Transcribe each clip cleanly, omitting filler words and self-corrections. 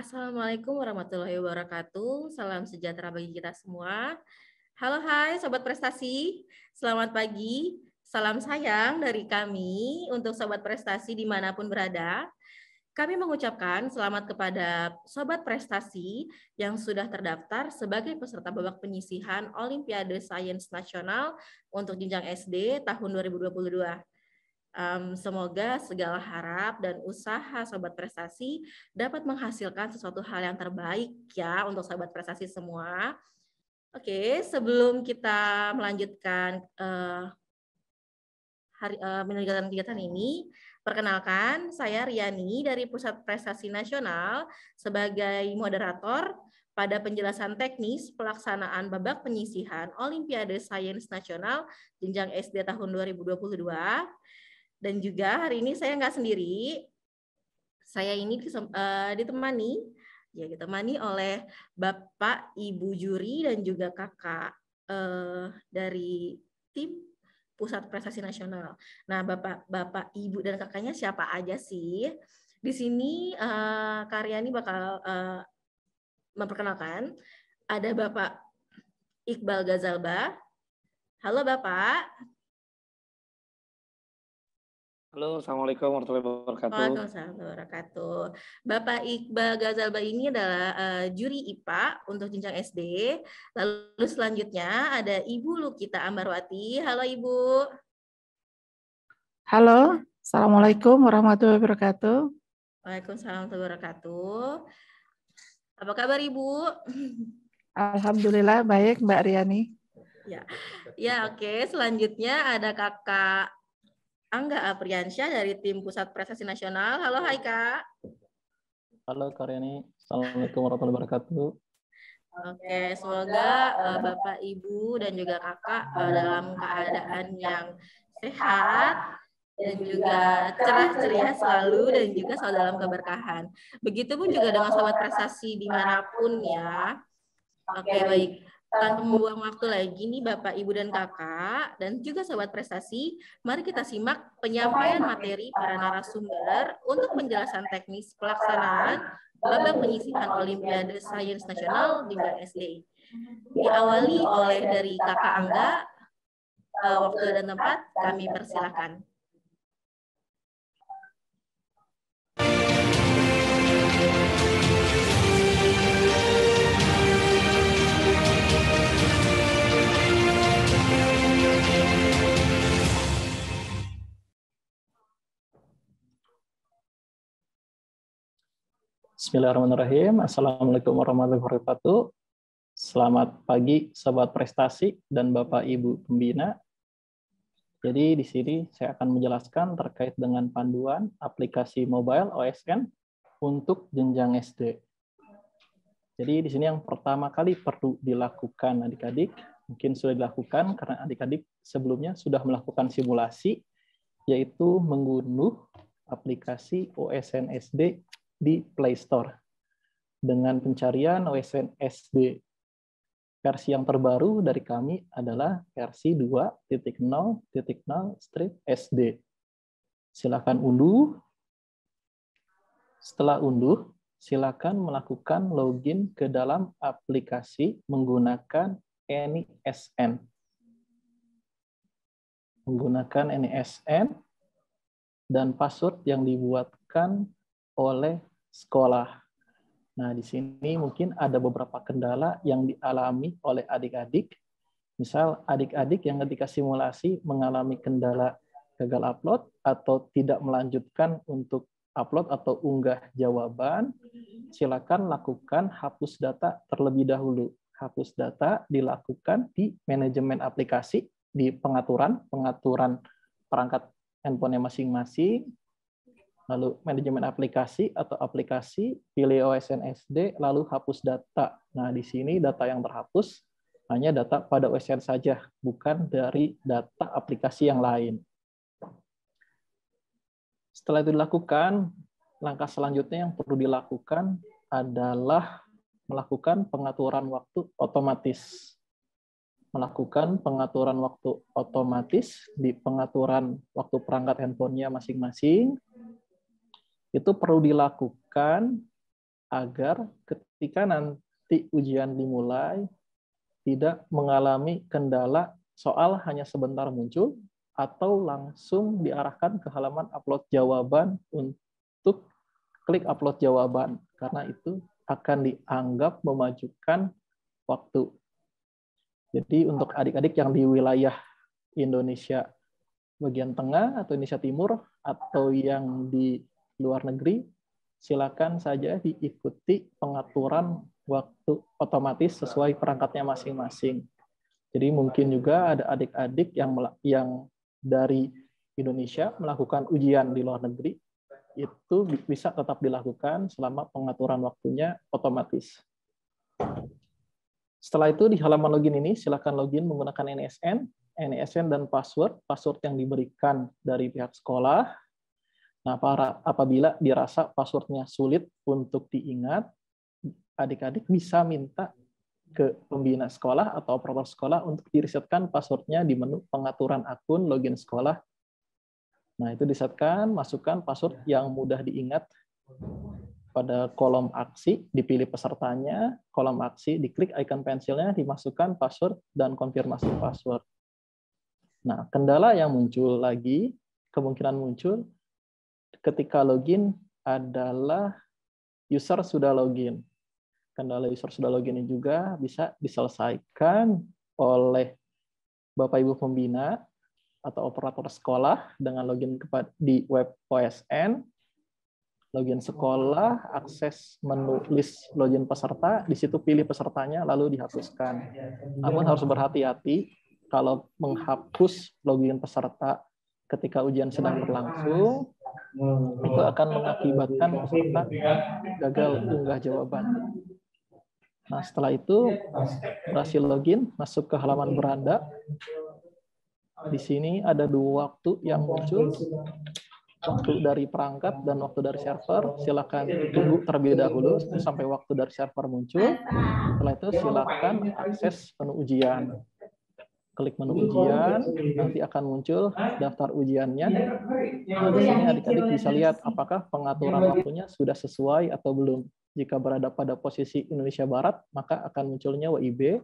Assalamualaikum warahmatullahi wabarakatuh. Salam sejahtera bagi kita semua. Halo, hai Sobat Prestasi. Selamat pagi. Salam sayang dari kami untuk Sobat Prestasi dimanapun berada. Kami mengucapkan selamat kepada Sobat Prestasi yang sudah terdaftar sebagai peserta babak penyisihan Olimpiade Sains Nasional untuk jenjang SD tahun 2022. Semoga segala harap dan usaha Sobat Prestasi dapat menghasilkan sesuatu hal yang terbaik ya untuk Sobat Prestasi semua. Oke, sebelum kita melanjutkan menjalankan kegiatan ini, perkenalkan saya Riani dari Pusat Prestasi Nasional sebagai moderator pada penjelasan teknis pelaksanaan babak penyisihan Olimpiade Sains Nasional jenjang SD tahun 2022. Dan juga hari ini saya nggak sendiri, saya ini ditemani oleh Bapak, Ibu juri, dan juga kakak dari tim Pusat Prestasi Nasional. Nah, Bapak, Ibu, dan kakaknya siapa aja sih? Di sini Karyani bakal memperkenalkan. Ada Bapak Iqbal Gazalba. Halo Bapak. Halo, Assalamualaikum warahmatullahi wabarakatuh. Waalaikumsalam warahmatullahi wabarakatuh. Bapak Iqbal Gazalba ini adalah juri IPA untuk jenjang SD. Lalu selanjutnya ada Ibu Lukita Ambarwati. Halo Ibu. Halo, Assalamualaikum warahmatullahi wabarakatuh. Waalaikumsalam warahmatullahi wabarakatuh. Apa kabar Ibu? Alhamdulillah baik Mbak Riani. Ya oke. Selanjutnya ada Kakak Angga Apriansyah dari tim Pusat Prestasi Nasional. Halo hai Kak. Halo Karyani, Assalamualaikum warahmatullahi wabarakatuh. Oke, semoga Bapak, Ibu, dan juga Kakak dalam keadaan yang sehat dan juga cerah ceria selalu dan juga selalu dalam keberkahan. Begitupun juga dengan Sobat Prestasi dimanapun ya. Oke, baik. Tanpa membuang waktu lagi nih Bapak, Ibu, dan Kakak, dan juga Sobat Prestasi, mari kita simak penyampaian materi para narasumber untuk penjelasan teknis pelaksanaan babak penyisihan Olimpiade Sains Nasional di SD. Diawali oleh dari Kakak Angga, waktu dan tempat kami persilahkan. Bismillahirrahmanirrahim. Assalamualaikum warahmatullahi wabarakatuh. Selamat pagi Sobat Prestasi dan Bapak Ibu Pembina. Jadi di sini saya akan menjelaskan terkait dengan panduan aplikasi mobile OSN untuk jenjang SD. Jadi di sini yang pertama kali perlu dilakukan adik-adik, mungkin sudah dilakukan karena adik-adik sebelumnya sudah melakukan simulasi, yaitu mengunduh aplikasi OSN SD di Play Store dengan pencarian OSN SD. Versi yang terbaru dari kami adalah versi 2.0.0/SD. Silakan unduh. Setelah unduh, silakan melakukan login ke dalam aplikasi menggunakan NISN. Menggunakan NISN dan password yang dibuatkan oleh sekolah. Nah, di sini mungkin ada beberapa kendala yang dialami oleh adik-adik. Misal, adik-adik yang ketika simulasi mengalami kendala gagal upload atau tidak melanjutkan untuk upload atau unggah jawaban, silakan lakukan hapus data terlebih dahulu. Hapus data dilakukan di manajemen aplikasi, di pengaturan perangkat handphone masing-masing, lalu manajemen aplikasi atau aplikasi, pilih OSN SD, lalu hapus data. Nah, di sini data yang terhapus hanya data pada OSN saja, bukan dari data aplikasi yang lain. Setelah itu dilakukan, langkah selanjutnya yang perlu dilakukan adalah melakukan pengaturan waktu otomatis. Melakukan pengaturan waktu otomatis di pengaturan waktu perangkat handphonenya masing-masing. Itu perlu dilakukan agar ketika nanti ujian dimulai tidak mengalami kendala soal hanya sebentar muncul atau langsung diarahkan ke halaman upload jawaban untuk klik upload jawaban, karena itu akan dianggap memajukan waktu. Jadi untuk adik-adik yang di wilayah Indonesia bagian tengah atau Indonesia Timur atau yang di luar negeri, silakan saja diikuti pengaturan waktu otomatis sesuai perangkatnya masing-masing. Jadi mungkin juga ada adik-adik yang dari Indonesia melakukan ujian di luar negeri, itu bisa tetap dilakukan selama pengaturan waktunya otomatis. Setelah itu di halaman login ini silakan login menggunakan NISN dan password yang diberikan dari pihak sekolah. Nah, apabila dirasa passwordnya sulit untuk diingat, adik-adik bisa minta ke pembina sekolah atau operator sekolah untuk diresetkan passwordnya di menu pengaturan akun login sekolah. Nah, itu disetkan, masukkan password yang mudah diingat. Pada kolom aksi, dipilih pesertanya, kolom aksi, diklik icon pensilnya, dimasukkan password dan konfirmasi password. Nah, kendala yang muncul lagi, kemungkinan muncul ketika login adalah user sudah login. Kendala user sudah login ini juga bisa diselesaikan oleh Bapak Ibu pembina atau operator sekolah dengan login di web OSN, login sekolah, akses menu list login peserta, di situ pilih pesertanya lalu dihapuskan. Namun harus berhati-hati kalau menghapus login peserta ketika ujian sedang berlangsung, itu akan mengakibatkan peserta gagal unggah jawaban. Nah, setelah itu berhasil login, masuk ke halaman beranda. Di sini ada dua waktu yang muncul, waktu dari perangkat dan waktu dari server. Silakan tunggu terlebih dahulu sampai waktu dari server muncul. Setelah itu silakan akses menu ujian. Klik menu ujian, nanti akan muncul daftar ujiannya. Nah, di sini adik-adik bisa lihat apakah pengaturan waktunya sudah sesuai atau belum. Jika berada pada posisi Indonesia Barat, maka akan munculnya WIB.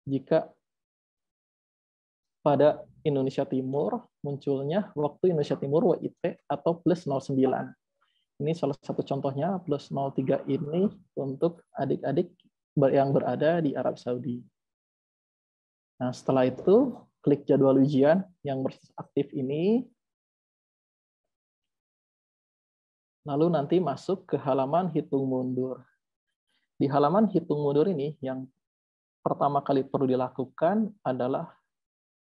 Jika pada Indonesia Timur, munculnya waktu Indonesia Timur WIT atau plus 09. Ini salah satu contohnya, plus 03 ini untuk adik-adik yang berada di Arab Saudi. Nah, setelah itu, klik jadwal ujian yang aktif ini. Lalu nanti masuk ke halaman hitung mundur. Di halaman hitung mundur ini, yang pertama kali perlu dilakukan adalah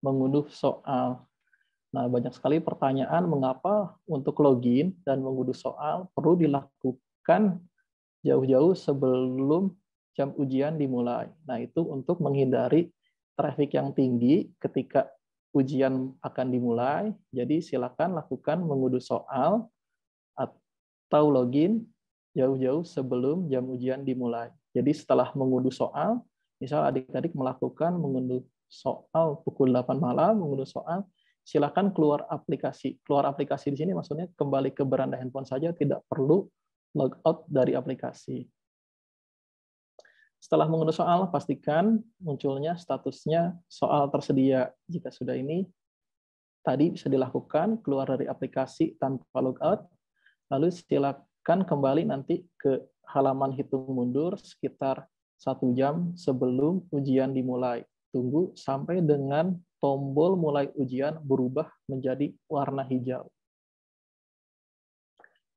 mengunduh soal. Nah, banyak sekali pertanyaan mengapa untuk login dan mengunduh soal perlu dilakukan jauh-jauh sebelum jam ujian dimulai. Nah, itu untuk menghindari traffic yang tinggi ketika ujian akan dimulai. Jadi silakan lakukan mengunduh soal atau login jauh-jauh sebelum jam ujian dimulai. Jadi setelah mengunduh soal, misal adik-adik melakukan mengunduh soal pukul 8 malam, mengunduh soal, silakan keluar aplikasi. Keluar aplikasi di sini maksudnya kembali ke beranda handphone saja, tidak perlu logout dari aplikasi. Setelah mengunduh soal, pastikan munculnya statusnya soal tersedia. Jika sudah ini, tadi bisa dilakukan keluar dari aplikasi tanpa logout, lalu silakan kembali nanti ke halaman hitung mundur sekitar 1 jam sebelum ujian dimulai. Tunggu sampai dengan tombol mulai ujian berubah menjadi warna hijau.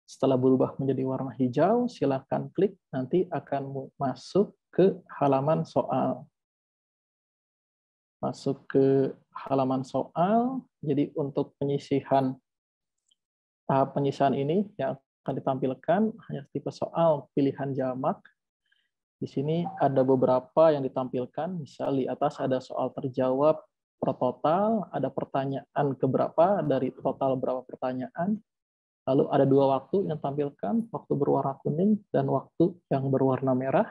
Setelah berubah menjadi warna hijau, silakan klik, nanti akan masuk ke halaman soal. Masuk ke halaman soal, jadi untuk penyisihan, tahap penyisihan ini yang akan ditampilkan hanya tipe soal pilihan jamak. Di sini ada beberapa yang ditampilkan, misal di atas ada soal terjawab per total, ada pertanyaan keberapa dari total berapa pertanyaan. Lalu ada 2 waktu yang tampilkan, waktu berwarna kuning dan waktu yang berwarna merah.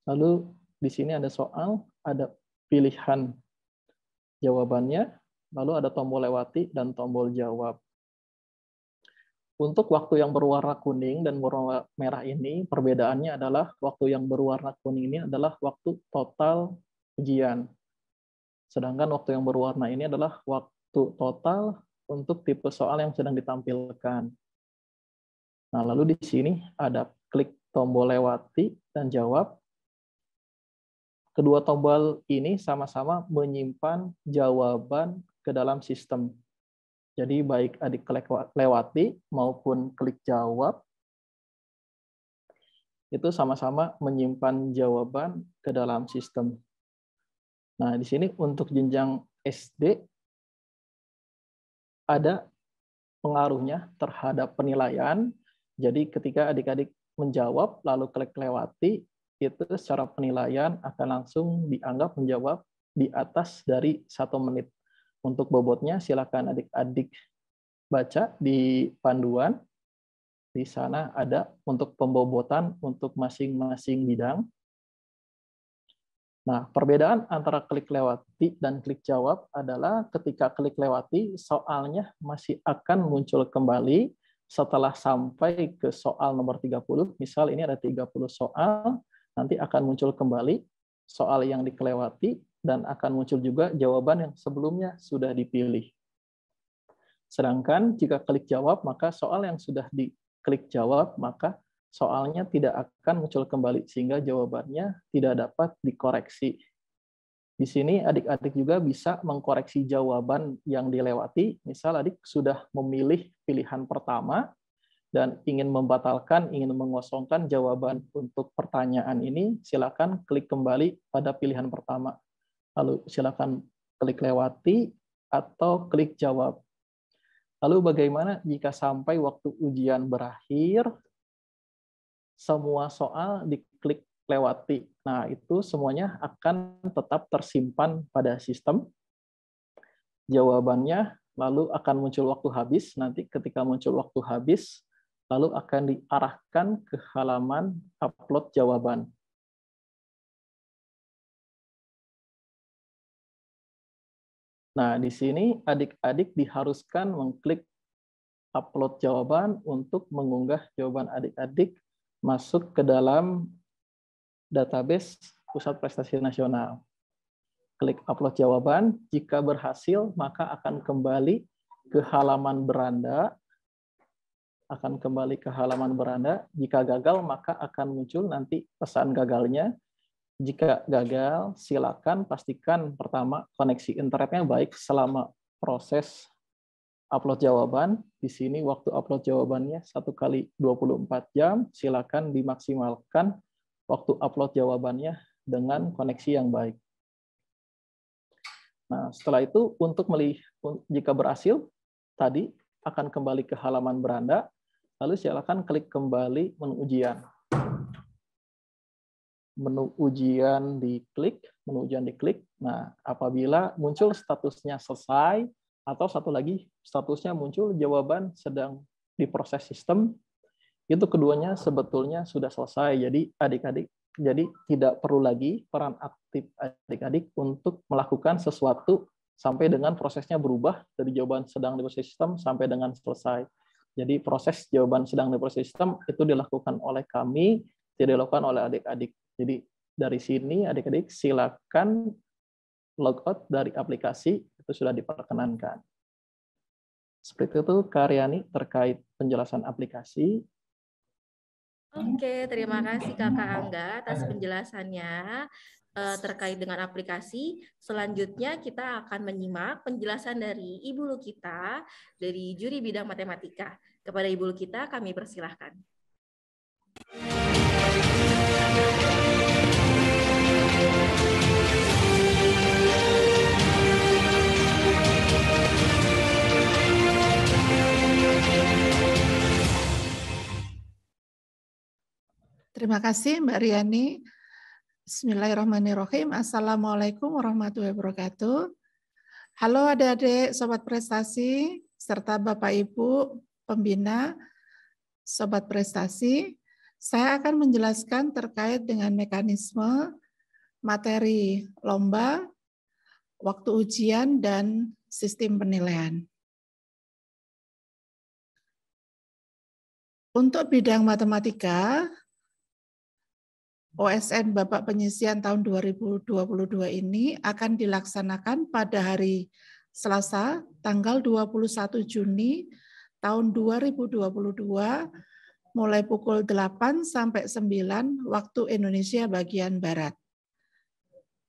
Lalu di sini ada soal, ada pilihan jawabannya, lalu ada tombol lewati dan tombol jawab. Untuk waktu yang berwarna kuning dan berwarna merah ini, perbedaannya adalah waktu yang berwarna kuning ini adalah waktu total ujian. Sedangkan waktu yang berwarna ini adalah waktu total untuk tipe soal yang sedang ditampilkan. Nah, lalu di sini ada klik tombol lewati dan jawab. Kedua tombol ini sama-sama menyimpan jawaban ke dalam sistem. Jadi baik adik klik lewati maupun klik jawab, itu sama-sama menyimpan jawaban ke dalam sistem. Nah, di sini untuk jenjang SD, ada pengaruhnya terhadap penilaian. Jadi ketika adik-adik menjawab, lalu klik lewati, itu secara penilaian akan langsung dianggap menjawab di atas dari 1 menit. Untuk bobotnya silakan adik-adik baca di panduan. Di sana ada untuk pembobotan untuk masing-masing bidang. Nah, perbedaan antara klik lewati dan klik jawab adalah ketika klik lewati, soalnya masih akan muncul kembali setelah sampai ke soal nomor 30. Misal ini ada 30 soal, nanti akan muncul kembali soal yang dikelewati, dan akan muncul juga jawaban yang sebelumnya sudah dipilih. Sedangkan jika klik jawab, maka soal yang sudah diklik jawab, maka soalnya tidak akan muncul kembali, sehingga jawabannya tidak dapat dikoreksi. Di sini adik-adik juga bisa mengkoreksi jawaban yang dilewati. Misal adik sudah memilih pilihan pertama, dan ingin membatalkan, ingin mengosongkan jawaban untuk pertanyaan ini, silakan klik kembali pada pilihan pertama. Lalu silakan klik lewati atau klik jawab. Lalu bagaimana jika sampai waktu ujian berakhir, semua soal diklik lewati? Nah, itu semuanya akan tetap tersimpan pada sistem. Jawabannya lalu akan muncul waktu habis. Nanti ketika muncul waktu habis, lalu akan diarahkan ke halaman upload jawaban. Nah, di sini adik-adik diharuskan mengklik upload jawaban untuk mengunggah jawaban adik-adik masuk ke dalam database Pusat Prestasi Nasional. Klik upload jawaban, jika berhasil maka akan kembali ke halaman beranda. Jika gagal maka akan muncul nanti pesan gagalnya. Jika gagal, silakan pastikan pertama koneksi internetnya baik selama proses upload jawaban. Di sini waktu upload jawabannya 1 kali 24 jam. Silakan dimaksimalkan waktu upload jawabannya dengan koneksi yang baik. Nah, setelah itu jika berhasil, tadi akan kembali ke halaman beranda, lalu silakan klik kembali menu ujian. Menu ujian diklik. Nah, apabila muncul statusnya selesai, atau satu lagi statusnya muncul jawaban sedang diproses sistem, itu keduanya sebetulnya sudah selesai. Jadi adik-adik tidak perlu lagi peran aktif adik-adik untuk melakukan sesuatu sampai dengan prosesnya berubah dari jawaban sedang diproses sistem sampai dengan selesai. Jadi proses jawaban sedang diproses sistem itu dilakukan oleh kami, tidak dilakukan oleh adik-adik. Jadi dari sini adik-adik silakan logout dari aplikasi, itu sudah diperkenankan. Seperti itu Kak Riani terkait penjelasan aplikasi. Oke, terima kasih Kakak Angga atas penjelasannya terkait dengan aplikasi. Selanjutnya kita akan menyimak penjelasan dari Ibu Lukita dari Juri Bidang Matematika. Kepada Ibu Lukita kami persilahkan. Terima kasih Mbak Riani. Bismillahirrahmanirrahim. Assalamualaikum warahmatullahi wabarakatuh. Halo adik-adik Sobat Prestasi, serta Bapak Ibu Pembina Sobat Prestasi. Saya akan menjelaskan terkait dengan mekanisme, materi lomba, waktu ujian, dan sistem penilaian. Untuk bidang matematika, OSN Bapak Penyisian tahun 2022 ini akan dilaksanakan pada hari Selasa, tanggal 21 Juni tahun 2022, mulai pukul 8 sampai 9 waktu Indonesia bagian Barat.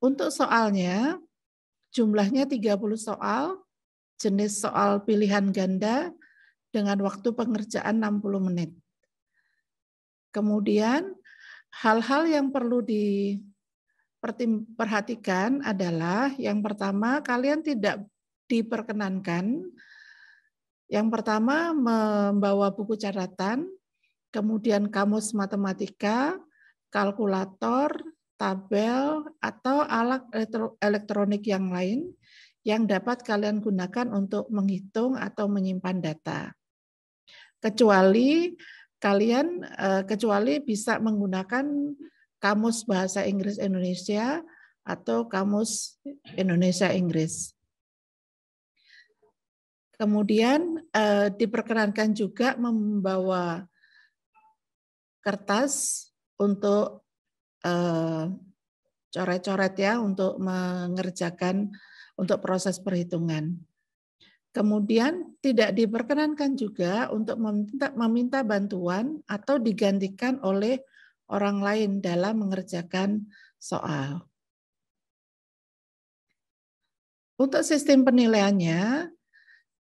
Untuk soalnya, jumlahnya 30 soal, jenis soal pilihan ganda, dengan waktu pengerjaan 60 menit. Kemudian, hal-hal yang perlu diperhatikan adalah yang pertama, kalian tidak diperkenankan. Yang pertama, membawa buku catatan, kemudian kamus matematika, kalkulator, tabel, atau alat elektronik yang lain yang dapat kalian gunakan untuk menghitung atau menyimpan data. Kecuali bisa menggunakan kamus bahasa Inggris Indonesia atau kamus Indonesia Inggris. Kemudian diperkenankan juga membawa kertas untuk coret-coret ya, untuk mengerjakan untuk proses perhitungan. Kemudian tidak diperkenankan juga untuk meminta bantuan atau digantikan oleh orang lain dalam mengerjakan soal. Untuk sistem penilaiannya,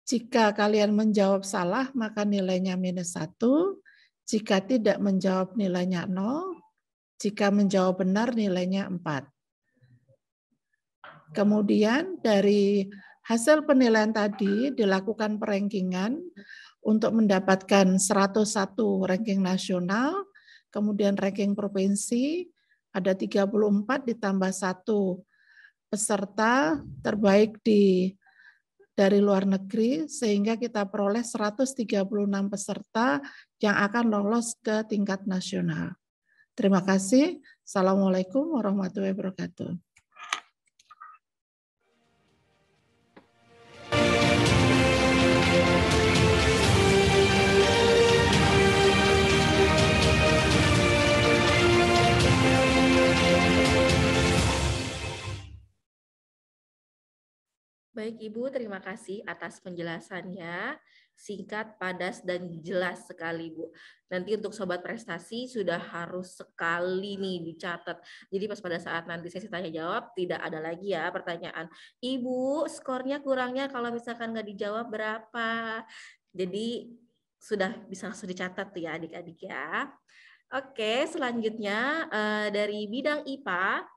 jika kalian menjawab salah maka nilainya -1, jika tidak menjawab nilainya 0, jika menjawab benar nilainya 4. Kemudian dari hasil penilaian tadi dilakukan perankingan untuk mendapatkan 101 ranking nasional, kemudian ranking provinsi, ada 34 ditambah 1 peserta terbaik dari luar negeri, sehingga kita peroleh 136 peserta yang akan lolos ke tingkat nasional. Terima kasih. Assalamualaikum warahmatullahi wabarakatuh. Baik Ibu, terima kasih atas penjelasannya. Singkat, padas, dan jelas sekali Bu. Nanti untuk Sobat Prestasi sudah harus sekali nih dicatat. Jadi pas pada saat nanti sesi tanya jawab tidak ada lagi ya pertanyaan. Ibu, skornya kurangnya kalau misalkan nggak dijawab berapa? Jadi sudah bisa langsung dicatat tuh ya adik-adik ya. Oke, selanjutnya dari bidang IPA,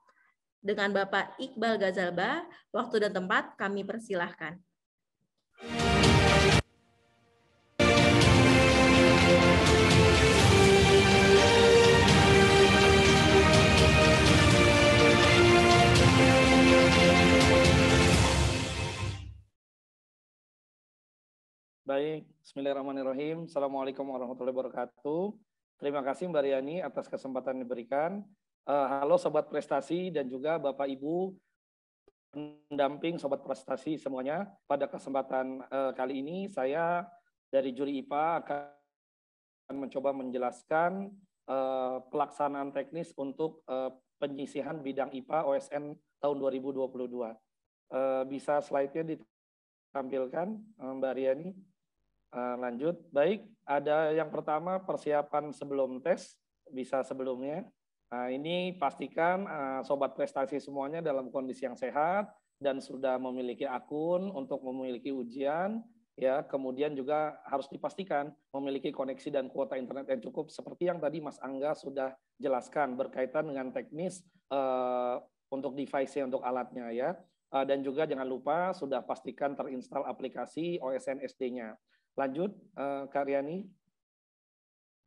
dengan Bapak Iqbal Ghazalba, waktu dan tempat kami persilahkan. Baik, bismillahirrahmanirrahim. Assalamualaikum warahmatullahi wabarakatuh. Terima kasih Mbak Riani atas kesempatan yang diberikan. Halo Sobat Prestasi dan juga Bapak Ibu pendamping Sobat Prestasi semuanya. Pada kesempatan kali ini saya dari juri IPA akan mencoba menjelaskan pelaksanaan teknis untuk penyisihan bidang IPA OSN tahun 2022. Bisa slide-nya ditampilkan Mbak Riani. Lanjut. Baik, ada yang pertama persiapan sebelum tes, bisa sebelumnya. Nah, ini pastikan Sobat Prestasi semuanya dalam kondisi yang sehat dan sudah memiliki akun untuk memiliki ujian, ya. Kemudian juga harus dipastikan memiliki koneksi dan kuota internet yang cukup seperti yang tadi Mas Angga sudah jelaskan berkaitan dengan teknis untuk device-nya, untuk alatnya ya. Dan juga jangan lupa sudah pastikan terinstall aplikasi OSN SD-nya. Lanjut, Kak Riani.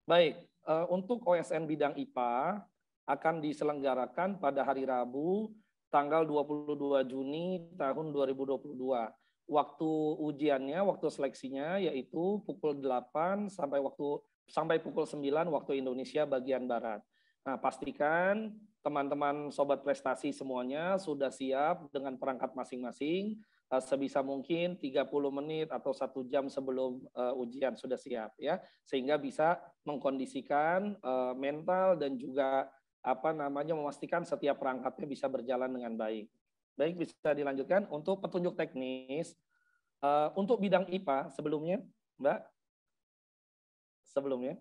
Baik, untuk OSN bidang IPA akan diselenggarakan pada hari Rabu tanggal 22 Juni tahun 2022. Waktu ujiannya, waktu seleksinya yaitu pukul 8 sampai pukul 9 waktu Indonesia bagian Barat. Nah, pastikan teman-teman Sobat Prestasi semuanya sudah siap dengan perangkat masing-masing. sebisa mungkin 30 menit atau 1 jam sebelum ujian sudah siap ya, sehingga bisa mengkondisikan mental dan juga memastikan setiap perangkatnya bisa berjalan dengan baik. Baik, bisa dilanjutkan untuk petunjuk teknis. Untuk bidang IPA sebelumnya, Mbak? Sebelumnya.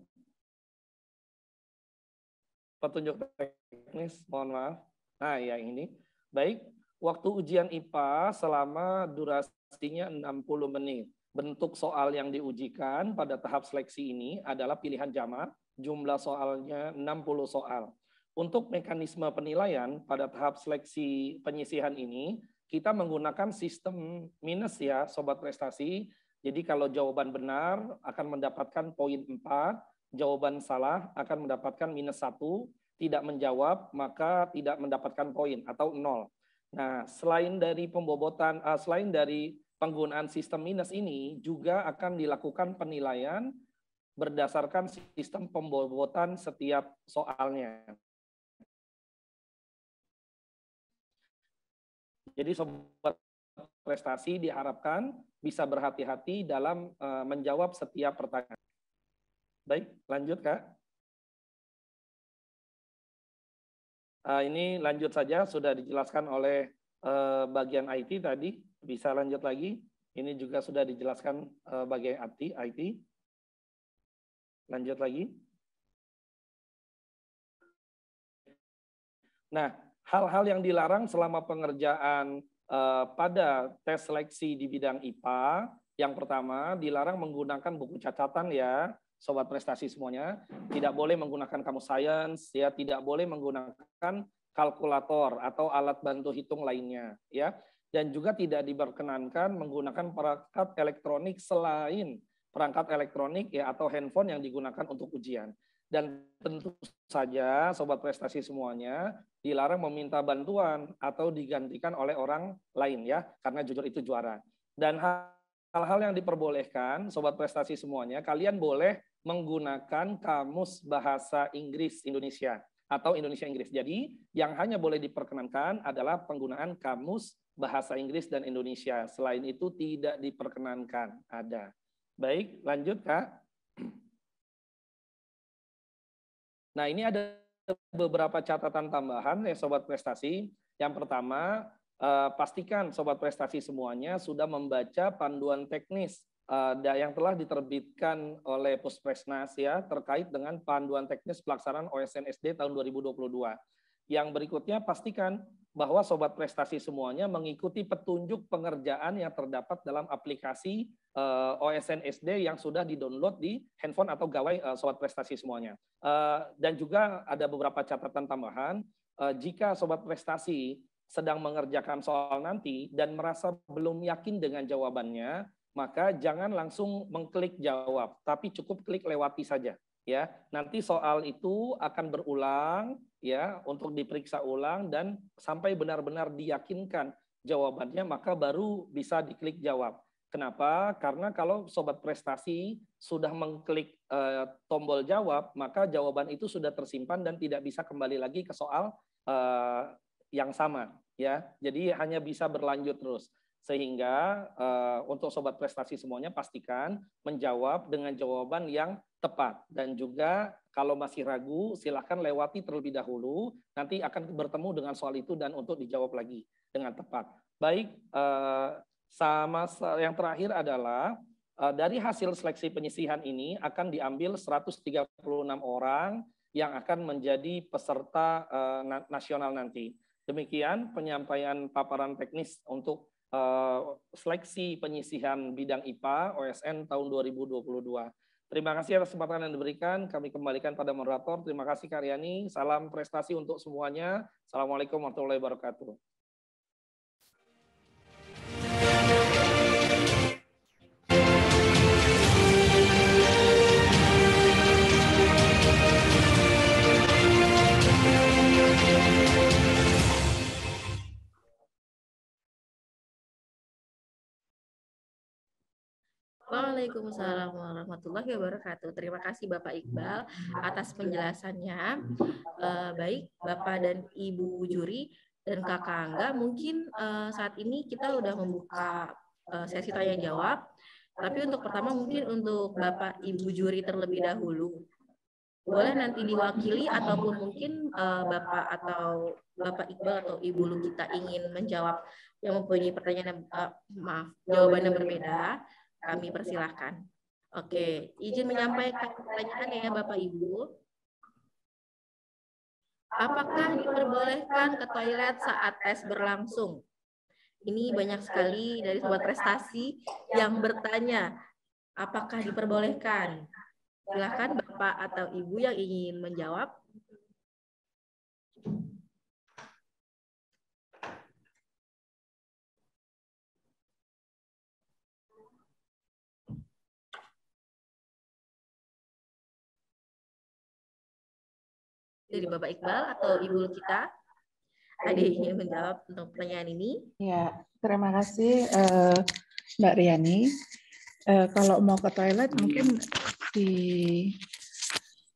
Petunjuk teknis, mohon maaf. Nah, ya ini. Baik, waktu ujian IPA selama durasinya 60 menit. Bentuk soal yang diujikan pada tahap seleksi ini adalah pilihan jamak, jumlah soalnya 60 soal. Untuk mekanisme penilaian pada tahap seleksi penyisihan ini, kita menggunakan sistem minus ya, Sobat Prestasi. Jadi kalau jawaban benar akan mendapatkan poin 4, jawaban salah akan mendapatkan -1, tidak menjawab maka tidak mendapatkan poin atau 0. Nah, selain dari selain dari penggunaan sistem minus ini, juga akan dilakukan penilaian berdasarkan sistem pembobotan setiap soalnya. Jadi Sobat Prestasi diharapkan bisa berhati-hati dalam menjawab setiap pertanyaan. Baik, lanjut Kak. Ini lanjut saja, sudah dijelaskan oleh bagian IT tadi. Bisa lanjut lagi. Ini juga sudah dijelaskan bagian IT. Lanjut lagi. Nah, hal-hal yang dilarang selama pengerjaan pada tes seleksi di bidang IPA, yang pertama dilarang menggunakan buku catatan ya, Sobat Prestasi semuanya. Tidak boleh menggunakan kamus sains, ya, tidak boleh menggunakan kalkulator atau alat bantu hitung lainnya, ya. Dan juga tidak diperkenankan menggunakan perangkat elektronik selain perangkat elektronik ya atau handphone yang digunakan untuk ujian. Dan tentu saja Sobat Prestasi semuanya dilarang meminta bantuan atau digantikan oleh orang lain ya, karena jujur itu juara. Dan hal-hal yang diperbolehkan Sobat Prestasi semuanya, kalian boleh menggunakan kamus bahasa Inggris Indonesia atau Indonesia Inggris. Jadi yang hanya boleh diperkenankan adalah penggunaan kamus bahasa Inggris dan Indonesia. Selain itu tidak diperkenankan ada. Baik, lanjut Kak. Nah, ini ada beberapa catatan tambahan ya Sobat Prestasi. Yang pertama, pastikan Sobat Prestasi semuanya sudah membaca panduan teknis yang telah diterbitkan oleh Puspresnas ya terkait dengan panduan teknis pelaksanaan OSN SD tahun 2022. Yang berikutnya, pastikan bahwa Sobat Prestasi semuanya mengikuti petunjuk pengerjaan yang terdapat dalam aplikasi OSN SD yang sudah di-download di handphone atau gawai Sobat Prestasi semuanya. Dan juga ada beberapa catatan tambahan, jika Sobat Prestasi sedang mengerjakan soal nanti dan merasa belum yakin dengan jawabannya, maka jangan langsung mengklik jawab, tapi cukup klik lewati saja. Ya, nanti soal itu akan berulang ya untuk diperiksa ulang dan sampai benar-benar diyakinkan jawabannya maka baru bisa diklik jawab. Kenapa? Karena kalau Sobat Prestasi sudah mengklik tombol jawab, maka jawaban itu sudah tersimpan dan tidak bisa kembali lagi ke soal yang sama ya. Jadi hanya bisa berlanjut terus. Sehingga untuk Sobat Prestasi semuanya pastikan menjawab dengan jawaban yang tepat. Dan juga kalau masih ragu silakan lewati terlebih dahulu, nanti akan bertemu dengan soal itu dan untuk dijawab lagi dengan tepat. Baik, sama yang terakhir adalah dari hasil seleksi penyisihan ini akan diambil 136 orang yang akan menjadi peserta nasional nanti. Demikian penyampaian paparan teknis untuk seleksi penyisihan bidang IPA OSN tahun 2022. Terima kasih atas kesempatan yang diberikan. Kami kembalikan pada moderator. Terima kasih Karyani. Salam prestasi untuk semuanya. Assalamualaikum warahmatullahi wabarakatuh. Waalaikumsalam warahmatullahi wabarakatuh. Terima kasih Bapak Iqbal atas penjelasannya. Baik, Bapak dan Ibu juri, dan Kakak Angga, mungkin saat ini kita udah membuka sesi tanya jawab. Tapi untuk pertama mungkin untuk Bapak Ibu juri terlebih dahulu. Boleh nanti diwakili ataupun mungkin Bapak atau Bapak Iqbal atau Ibu Lukita ingin menjawab yang mempunyai pertanyaan jawabannya berbeda, kami persilahkan. Oke, izin menyampaikan pertanyaannya ya Bapak Ibu. Apakah diperbolehkan ke toilet saat tes berlangsung? Ini banyak sekali dari sobat prestasi yang bertanya, apakah diperbolehkan? Silakan Bapak atau Ibu yang ingin menjawab. Dari Bapak Iqbal atau Ibu Lukita, ada yang ingin menjawab untuk pertanyaan ini? Ya, terima kasih Mbak Riani. Kalau mau ke toilet mungkin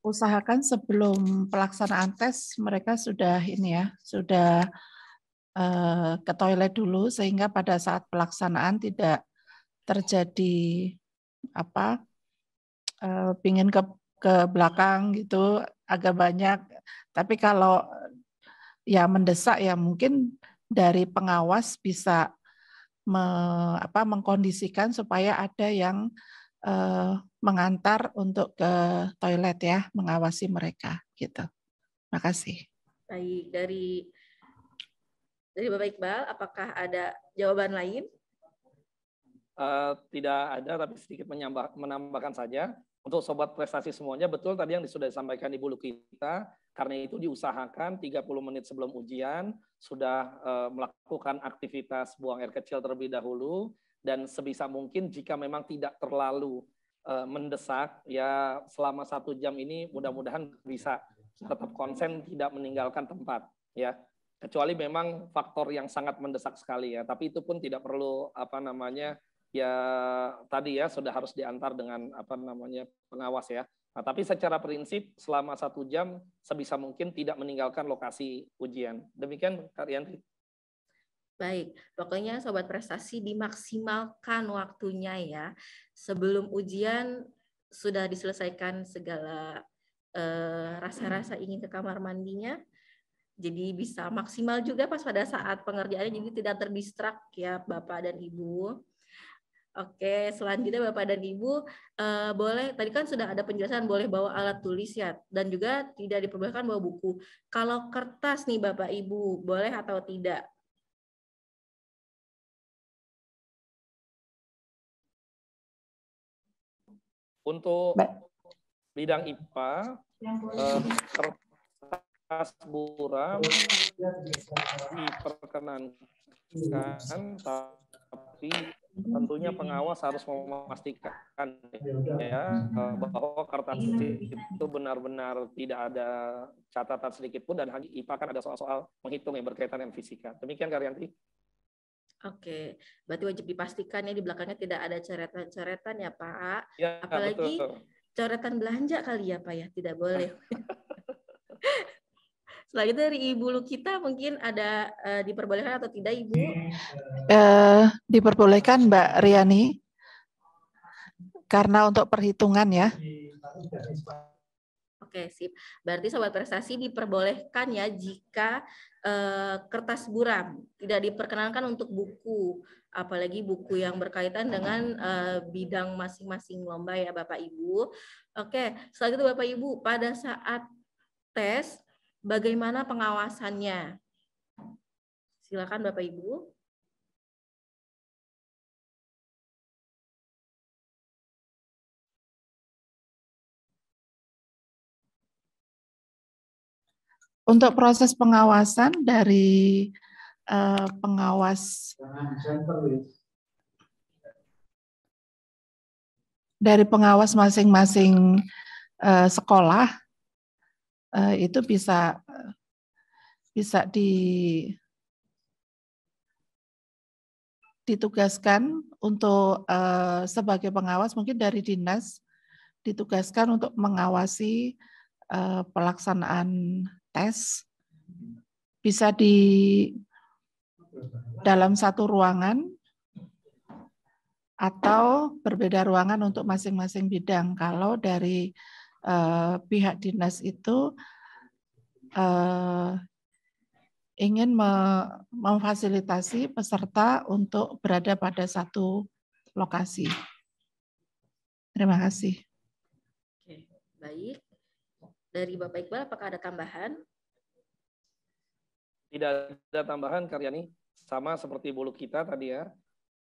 diusahakan sebelum pelaksanaan tes mereka sudah ke toilet dulu sehingga pada saat pelaksanaan tidak terjadi pingin ke belakang gitu agak banyak. Tapi kalau ya mendesak ya mungkin dari pengawas bisa mengkondisikan supaya ada yang mengantar untuk ke toilet ya, mengawasi mereka gitu. Terima kasih. Baik, dari Bapak Iqbal, apakah ada jawaban lain? Tidak ada, tapi sedikit menambahkan saja. Untuk sobat prestasi semuanya, betul tadi yang sudah disampaikan Ibu Lukita, karena itu diusahakan 30 menit sebelum ujian sudah melakukan aktivitas buang air kecil terlebih dahulu, dan sebisa mungkin jika memang tidak terlalu mendesak, ya selama 1 jam ini mudah-mudahan bisa tetap konsen, tidak meninggalkan tempat, ya. Kecuali memang faktor yang sangat mendesak sekali ya, tapi itu pun tidak perlu ya tadi ya sudah harus diantar dengan pengawas ya. Nah, tapi secara prinsip selama 1 jam sebisa mungkin tidak meninggalkan lokasi ujian. Demikian Kak Rianti. Baik, pokoknya sobat prestasi dimaksimalkan waktunya ya. Sebelum ujian sudah diselesaikan segala rasa-rasa ingin ke kamar mandinya. Jadi bisa maksimal juga pas pada saat pengerjaannya, jadi tidak terdistrak ya Bapak dan Ibu. Oke, selanjutnya Bapak dan Ibu boleh, tadi kan sudah ada penjelasan boleh bawa alat tulis ya, dan juga tidak diperbolehkan bawa buku. Kalau kertas nih Bapak Ibu, boleh atau tidak? Untuk bidang IPA, kertas buram diperkenankan, tapi tentunya pengawas harus memastikan ya bahwa kertas itu benar-benar tidak ada catatan sedikit pun, dan IPA kan ada soal-soal menghitung yang berkaitan dengan fisika. Demikian Kak Rianti. Oke, berarti wajib dipastikan ya di belakangnya tidak ada coretan-coretan ya Pak. Ya, apalagi betul. Coretan belanja kali ya Pak ya, tidak boleh. Selanjutnya dari Ibu Lukita mungkin ada diperbolehkan atau tidak Ibu? Diperbolehkan Mbak Riani, karena untuk perhitungan ya. Oke, sip. Berarti sobat prestasi diperbolehkan ya jika kertas buram, tidak diperkenankan untuk buku, apalagi buku yang berkaitan dengan bidang masing-masing lomba ya Bapak Ibu. Oke, selanjutnya Bapak Ibu, pada saat tes bagaimana pengawasannya? Silakan Bapak Ibu. Untuk proses pengawasan dari pengawas masing-masing sekolah itu bisa ditugaskan untuk sebagai pengawas, mungkin dari dinas ditugaskan untuk mengawasi pelaksanaan tes. bisa di dalam satu ruangan atau berbeda ruangan untuk masing-masing bidang. Kalau dari pihak dinas itu ingin memfasilitasi peserta untuk berada pada satu lokasi. Terima kasih. Oke, baik. Dari Bapak Iqbal, apakah ada tambahan? Tidak ada tambahan, Karyani. Sama seperti bulu kita tadi ya,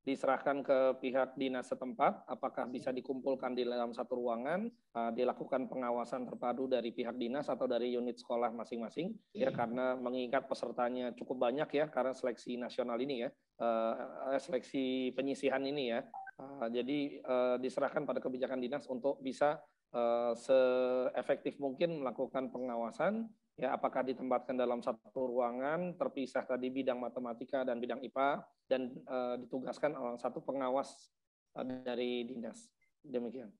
diserahkan ke pihak dinas setempat, apakah bisa dikumpulkan di dalam satu ruangan, dilakukan pengawasan terpadu dari pihak dinas atau dari unit sekolah masing-masing, ya karena mengingat pesertanya cukup banyak ya, karena seleksi nasional ini ya, seleksi penyisihan ini ya, jadi diserahkan pada kebijakan dinas untuk bisa seefektif mungkin melakukan pengawasan, ya apakah ditempatkan dalam satu ruangan terpisah tadi bidang matematika dan bidang IPA dan ditugaskan satu pengawas dari dinas. Demikian.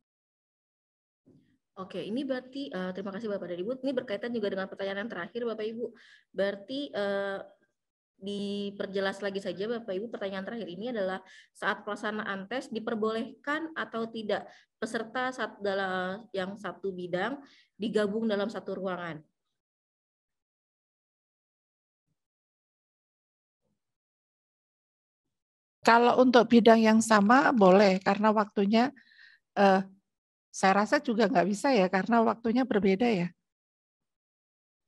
Oke, ini berarti terima kasih Bapak dan Ibu. Ini berkaitan juga dengan pertanyaan yang terakhir Bapak Ibu. Berarti diperjelas lagi saja Bapak Ibu, pertanyaan terakhir ini adalah saat pelaksanaan tes diperbolehkan atau tidak peserta dalam yang satu bidang digabung dalam satu ruangan? Kalau untuk bidang yang sama boleh, karena waktunya saya rasa juga nggak bisa ya, karena waktunya berbeda ya.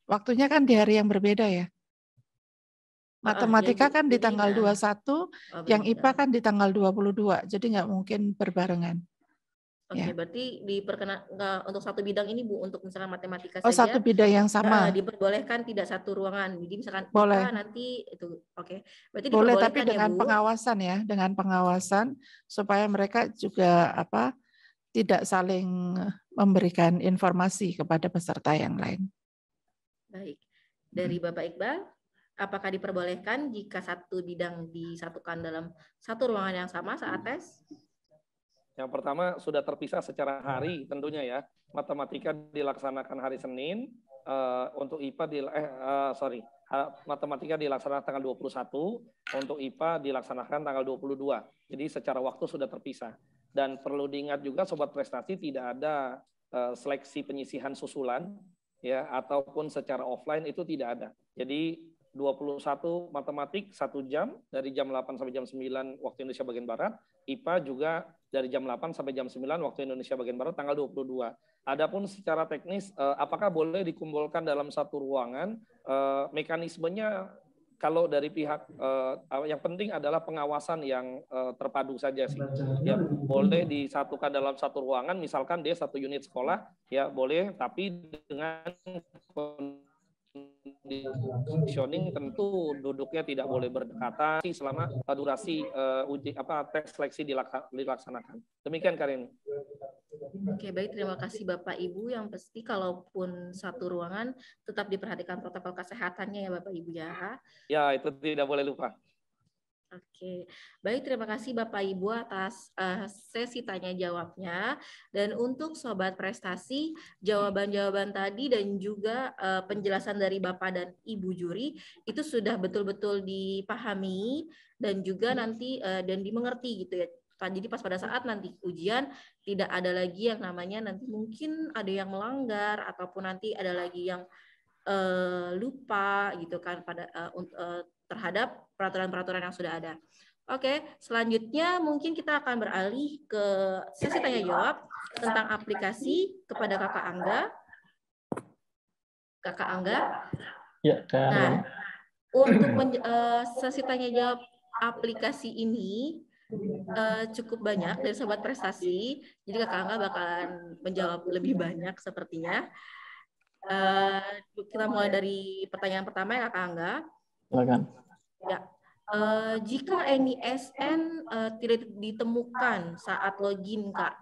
Waktunya kan di hari yang berbeda ya. Matematika kan di tanggal 21, yang IPA kan di tanggal 22, jadi nggak mungkin berbarengan. Oke, ya. Berarti untuk satu bidang ini Bu, untuk misalkan matematika saja. Satu bidang yang sama. Diperbolehkan tidak satu ruangan. Jadi misalkan boleh. IPA nanti itu, oke. Berarti boleh, tapi dengan Bu? pengawasan ya, dengan pengawasan supaya mereka juga tidak saling memberikan informasi kepada peserta yang lain. Baik. Dari Bapak Iqbal, apakah diperbolehkan jika satu bidang disatukan dalam satu ruangan yang sama saat tes? Yang pertama sudah terpisah secara hari tentunya ya. Matematika dilaksanakan hari Senin, untuk IPA matematika dilaksanakan tanggal 21, untuk IPA dilaksanakan tanggal 22. Jadi secara waktu sudah terpisah. Dan perlu diingat juga Sobat Prestasi, tidak ada seleksi penyisihan susulan ya, ataupun secara offline itu tidak ada. Jadi 21 matematik 1 jam dari jam 8 sampai jam 9 waktu Indonesia bagian Barat, IPA juga dari jam 8 sampai jam 9 waktu Indonesia bagian Barat tanggal 22. Adapun secara teknis apakah boleh dikumpulkan dalam satu ruangan, mekanismenya kalau dari pihak yang penting adalah pengawasan yang terpadu saja sih. Ya boleh disatukan dalam satu ruangan, misalkan dia satu unit sekolah, ya boleh, tapi dengan conditioning tentu duduknya tidak boleh berdekatan selama durasi tes seleksi dilaksanakan. Demikian Karin. Oke, baik, terima kasih Bapak Ibu. Yang pasti kalaupun satu ruangan tetap diperhatikan protokol kesehatannya ya Bapak Ibu ya. Ya, itu tidak boleh lupa. Oke, baik, terima kasih Bapak Ibu atas sesi tanya jawabnya. Dan untuk Sobat Prestasi, jawaban-jawaban tadi dan juga penjelasan dari Bapak dan Ibu juri itu sudah betul-betul dipahami dan juga nanti dan dimengerti gitu ya. Jadi pas pada saat nanti ujian tidak ada lagi yang namanya nanti mungkin ada yang melanggar ataupun nanti ada lagi yang lupa gitu kan pada terhadap peraturan-peraturan yang sudah ada. Oke, selanjutnya mungkin kita akan beralih ke sesi tanya jawab tentang aplikasi kepada Kakak Angga. Kakak Angga. Ya, Kak. Nah, untuk sesi tanya jawab aplikasi ini cukup banyak dari Sobat Prestasi, jadi Kakak Angga bakalan menjawab lebih banyak sepertinya. Kita mulai dari pertanyaan pertama ya Kakak Angga. Silakan. Ya, jika NISN tidak ditemukan saat login, Kak.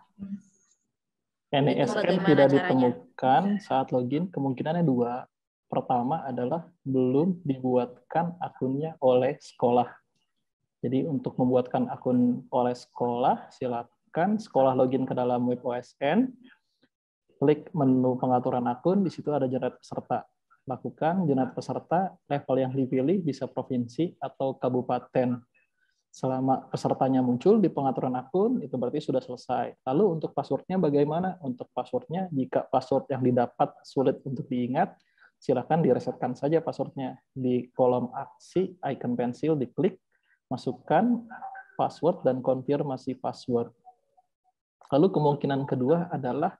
NISN tidak ditemukan saat login, kemungkinannya dua. Pertama adalah belum dibuatkan akunnya oleh sekolah. Jadi untuk membuatkan akun oleh sekolah, silakan sekolah login ke dalam web OSN, klik menu pengaturan akun, di situ ada jerat peserta. lakukan generate peserta, level yang dipilih bisa provinsi atau kabupaten. Selama pesertanya muncul di pengaturan akun, itu berarti sudah selesai. Lalu untuk passwordnya bagaimana? Untuk passwordnya, jika password yang didapat sulit untuk diingat, silakan diresetkan saja passwordnya. Di kolom aksi, icon pensil diklik, masukkan password dan konfirmasi password. Lalu kemungkinan kedua adalah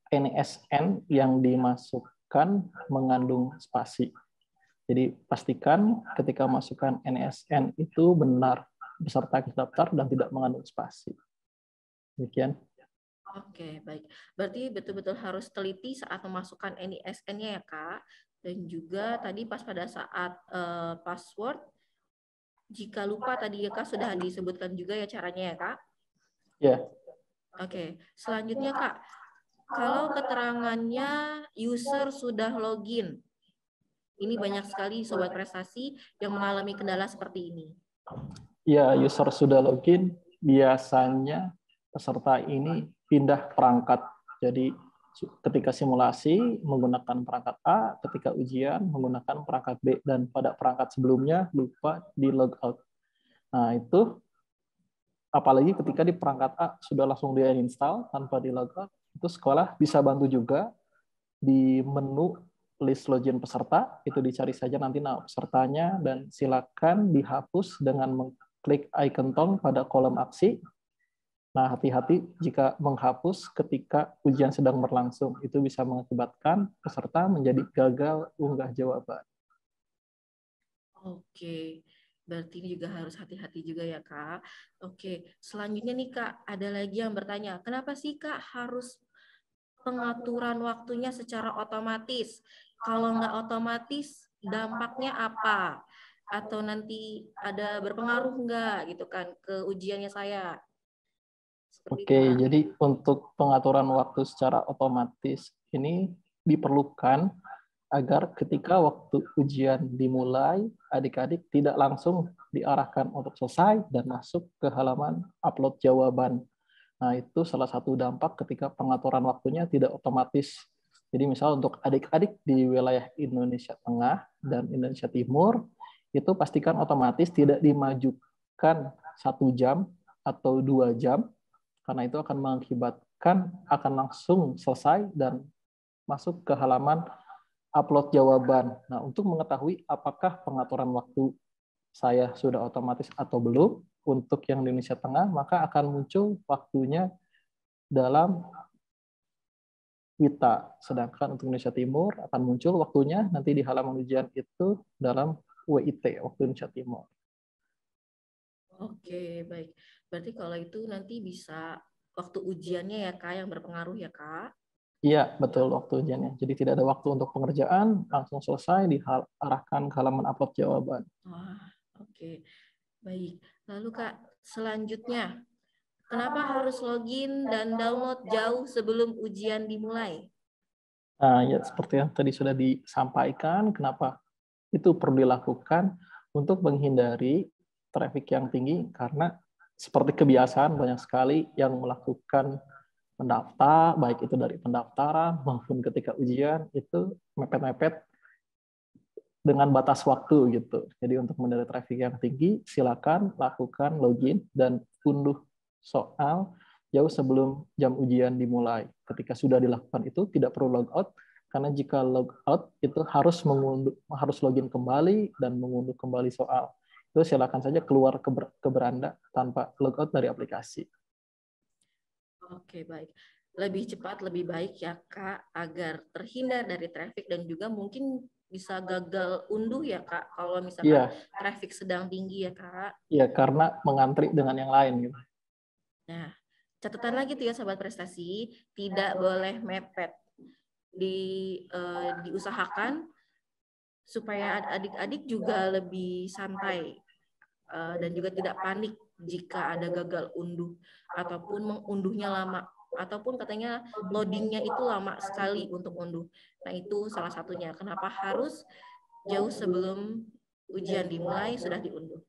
NSN yang dimasukkan mengandung spasi. Jadi pastikan ketika masukkan NSN itu benar beserta daftar dan tidak mengandung spasi. Demikian. Oke, baik. Berarti betul-betul harus teliti saat memasukkan NISN-nya ya, Kak. Dan juga tadi pas pada saat password, jika lupa tadi ya, Kak, sudah disebutkan juga ya caranya ya, Kak? Ya. Oke, selanjutnya, Kak. Kalau keterangannya user sudah login, ini banyak sekali sobat prestasi yang mengalami kendala seperti ini. Ya, user sudah login, biasanya peserta ini pindah perangkat. Jadi ketika simulasi menggunakan perangkat A, ketika ujian menggunakan perangkat B, dan pada perangkat sebelumnya lupa di logout. Nah, itu apalagi ketika di perangkat A sudah langsung di-install tanpa di logout, itu sekolah bisa bantu juga di menu list login peserta, itu dicari saja nanti nama pesertanya, dan silakan dihapus dengan mengklik icon tong pada kolom aksi. Nah, hati-hati jika menghapus ketika ujian sedang berlangsung. Itu bisa mengakibatkan peserta menjadi gagal unggah jawaban. Oke, berarti ini juga harus hati-hati juga ya, Kak. Oke, selanjutnya nih, Kak, ada lagi yang bertanya, kenapa sih, Kak, harus pengaturan waktunya secara otomatis? Kalau nggak otomatis, dampaknya apa? Atau nanti ada berpengaruh nggak gitu kan ke ujiannya saya? Oke, jadi untuk pengaturan waktu secara otomatis ini diperlukan agar ketika waktu ujian dimulai, adik-adik tidak langsung diarahkan untuk selesai dan masuk ke halaman upload jawaban. Nah, itu salah satu dampak ketika pengaturan waktunya tidak otomatis. Jadi misal untuk adik-adik di wilayah Indonesia Tengah dan Indonesia Timur, itu pastikan otomatis tidak dimajukan 1 jam atau 2 jam, karena itu akan mengakibatkan akan langsung selesai dan masuk ke halaman upload jawaban. Nah, untuk mengetahui apakah pengaturan waktu saya sudah otomatis atau belum, untuk yang di Indonesia Tengah, maka akan muncul waktunya dalam WITA. Sedangkan untuk Indonesia Timur akan muncul waktunya nanti di halaman ujian itu dalam WIT, waktu Indonesia Timur. Oke, baik. Berarti kalau itu nanti bisa waktu ujiannya ya, Kak, yang berpengaruh ya, Kak? Iya, betul, waktu ujiannya. Jadi tidak ada waktu untuk pengerjaan, langsung selesai, diarahkan ke halaman upload jawaban. Wah, oke. Baik. Lalu, Kak, selanjutnya, kenapa harus login dan download jauh sebelum ujian dimulai? Nah, ya seperti yang tadi sudah disampaikan, kenapa itu perlu dilakukan untuk menghindari traffic yang tinggi, karena seperti kebiasaan banyak sekali yang melakukan mendaftar, baik itu dari pendaftaran maupun ketika ujian, itu mepet-mepet dengan batas waktu gitu. Jadi untuk menghindari traffic yang tinggi, silakan lakukan login dan unduh soal jauh sebelum jam ujian dimulai. Ketika sudah dilakukan itu tidak perlu logout, karena jika logout itu harus login kembali dan mengunduh kembali soal. Itu silakan saja keluar ke beranda tanpa logout dari aplikasi. Oke, baik. Lebih cepat, lebih baik ya, Kak, agar terhindar dari traffic dan juga mungkin bisa gagal unduh ya, Kak, kalau misalkan traffic sedang tinggi ya, Kak. Iya, karena mengantri dengan yang lain gitu. Nah, catatan lagi tuh ya, sahabat prestasi, tidak boleh mepet. Diusahakan supaya adik-adik juga lebih santai dan juga tidak panik jika ada gagal unduh ataupun mengunduhnya lama ataupun katanya loadingnya itu lama sekali untuk unduh. Nah, itu salah satunya kenapa harus jauh sebelum ujian dimulai sudah diunduh.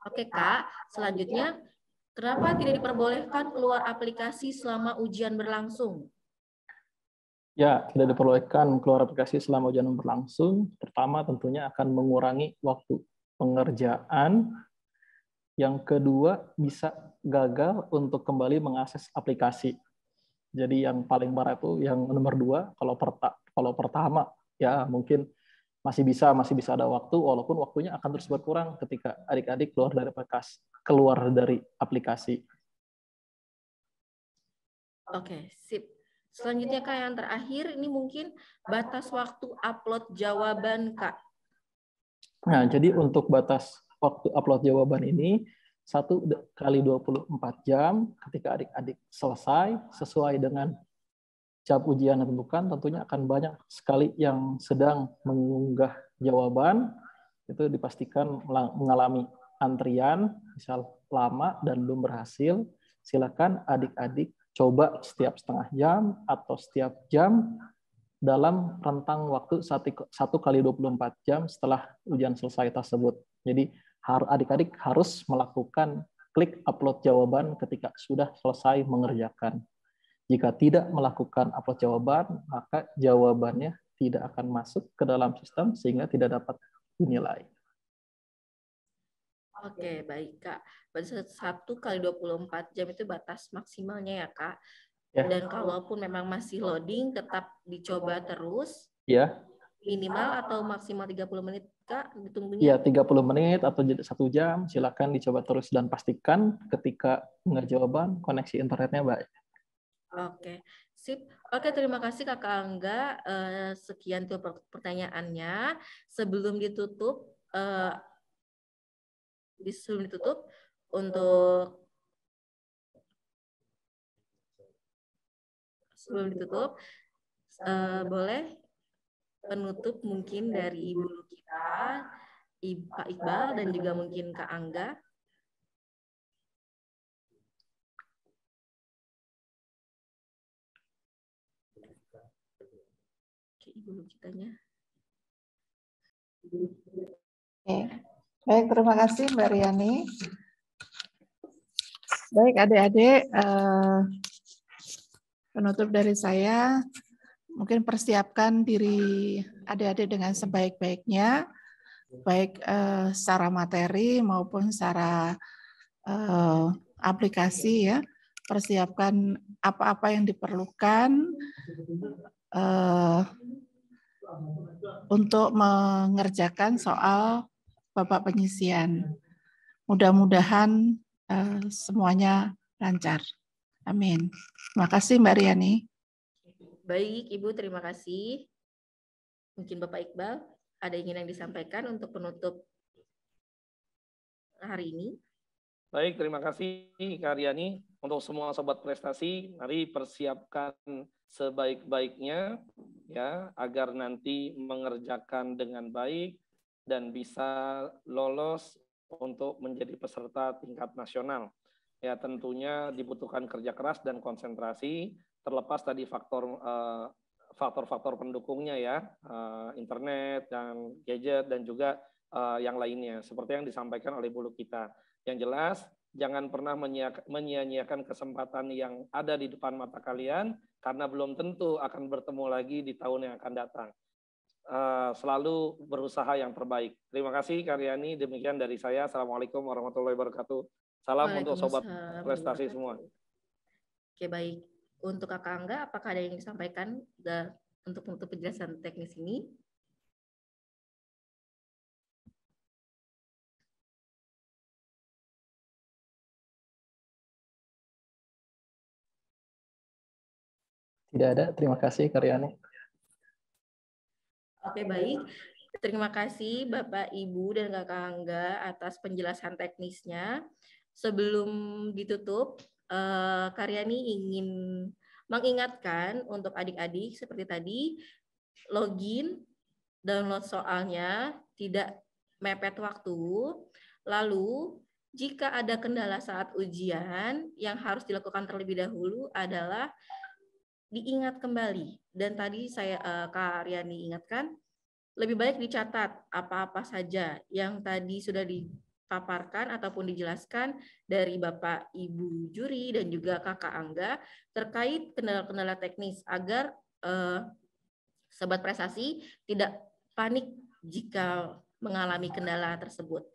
Oke, Kak, selanjutnya kenapa tidak diperbolehkan keluar aplikasi selama ujian berlangsung? Ya, tidak diperbolehkan keluar aplikasi selama ujian berlangsung. Pertama, tentunya akan mengurangi waktu pengerjaan. Yang kedua, bisa gagal untuk kembali mengakses aplikasi. Jadi yang paling parah itu yang nomor 2, kalau pertama, ya mungkin masih bisa ada waktu, walaupun waktunya akan terus berkurang ketika adik-adik keluar dari aplikasi. Oke, sip. Selanjutnya Kak, yang terakhir ini mungkin batas waktu upload jawaban Kak. Nah, jadi untuk batas waktu upload jawaban ini 1 kali 24 jam ketika adik-adik selesai sesuai dengan jam ujian yang ditentukan, tentunya akan banyak sekali yang sedang mengunggah jawaban, itu dipastikan mengalami antrian, misal lama dan belum berhasil. Silakan adik-adik coba setiap setengah jam atau setiap jam dalam rentang waktu 1 kali 24 jam setelah ujian selesai tersebut. Jadi adik-adik harus melakukan klik upload jawaban ketika sudah selesai mengerjakan. Jika tidak melakukan upload jawaban, maka jawabannya tidak akan masuk ke dalam sistem sehingga tidak dapat dinilai. Oke, baik Kak. Berarti 1 kali 24 jam itu batas maksimalnya ya Kak. Ya. Dan kalaupun memang masih loading, tetap dicoba terus. Ya. Minimal atau maksimal 30 menit Kak Ya, ditunggunya? 30 menit atau 1 jam, silakan dicoba terus dan pastikan ketika jawaban koneksi internetnya baik. Oke, sip. Oke, terima kasih Kakak Angga. Sekian tuh pertanyaannya. Sebelum ditutup boleh penutup mungkin dari Ibu kita, Pak Iqbal dan juga mungkin Kak Angga. Oke, Ibu kitanya. Oke. Baik, terima kasih Mbak Riani. Baik adik-adik, penutup dari saya, mungkin persiapkan diri adik-adik dengan sebaik-baiknya, baik secara materi maupun secara aplikasi ya. Persiapkan apa-apa yang diperlukan untuk mengerjakan soal babak penyisian. Mudah-mudahan semuanya lancar. Amin. Terima kasih Mbak Riani. Baik, Ibu, terima kasih. Mungkin Bapak Iqbal, ada ingin yang disampaikan untuk penutup hari ini? Baik, terima kasih Kak Riani. Untuk semua sobat prestasi, mari persiapkan sebaik-baiknya ya agar nanti mengerjakan dengan baik dan bisa lolos untuk menjadi peserta tingkat nasional. Ya, tentunya dibutuhkan kerja keras dan konsentrasi, terlepas tadi faktor-faktor pendukungnya ya, internet dan gadget dan juga yang lainnya, seperti yang disampaikan oleh Bulu kita. Yang jelas, jangan pernah menyia-nyiakan kesempatan yang ada di depan mata kalian, karena belum tentu akan bertemu lagi di tahun yang akan datang. Selalu berusaha yang terbaik. Terima kasih Kak Riani, demikian dari saya. Assalamualaikum warahmatullahi wabarakatuh. Salam untuk sobat prestasi semua. Oke, baik. Untuk Kakak Angga, apakah ada yang disampaikan untuk penjelasan teknis ini? Tidak ada, terima kasih Kak Riani. Oke, baik. Terima kasih Bapak, Ibu, dan Kakak Angga atas penjelasan teknisnya. Sebelum ditutup, Kak Riani ingin mengingatkan untuk adik-adik seperti tadi, login, download soalnya, tidak mepet waktu. Lalu, jika ada kendala saat ujian, yang harus dilakukan terlebih dahulu adalah diingat kembali. Dan tadi Kak Riani ingatkan, lebih baik dicatat apa-apa saja yang tadi sudah dipaparkan ataupun dijelaskan dari Bapak Ibu juri dan juga Kakak Angga terkait kendala-kendala teknis agar Sobat Prestasi tidak panik jika mengalami kendala tersebut.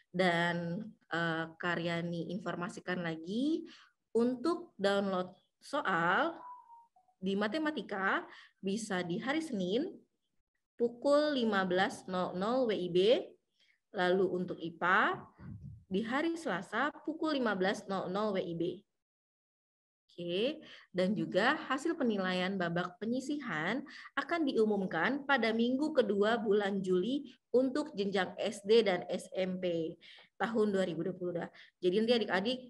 Dan Karyani informasikan lagi, untuk download soal di matematika bisa di hari Senin pukul 15.00 WIB, lalu untuk IPA di hari Selasa pukul 15.00 WIB. Oke, dan juga hasil penilaian babak penyisihan akan diumumkan pada minggu kedua bulan Juli untuk jenjang SD dan SMP tahun 2022. Jadi nanti adik-adik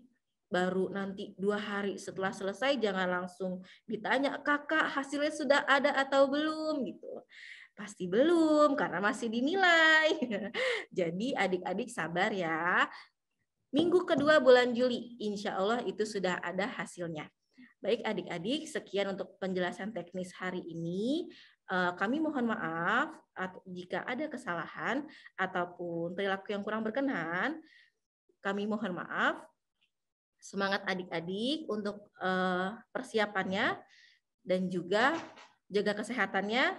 baru nanti 2 hari setelah selesai jangan langsung ditanya, kakak hasilnya sudah ada atau belum gitu. Pasti belum karena masih dinilai. Jadi adik-adik sabar ya. Minggu kedua bulan Juli, insya Allah itu sudah ada hasilnya. Baik adik-adik, sekian untuk penjelasan teknis hari ini. Kami mohon maaf jika ada kesalahan ataupun perilaku yang kurang berkenan. Kami mohon maaf. Semangat adik-adik untuk persiapannya dan juga jaga kesehatannya,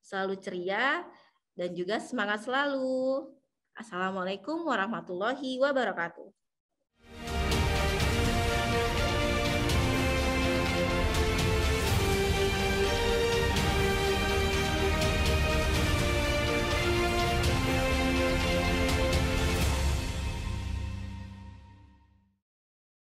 selalu ceria dan juga semangat selalu. Assalamualaikum warahmatullahi wabarakatuh.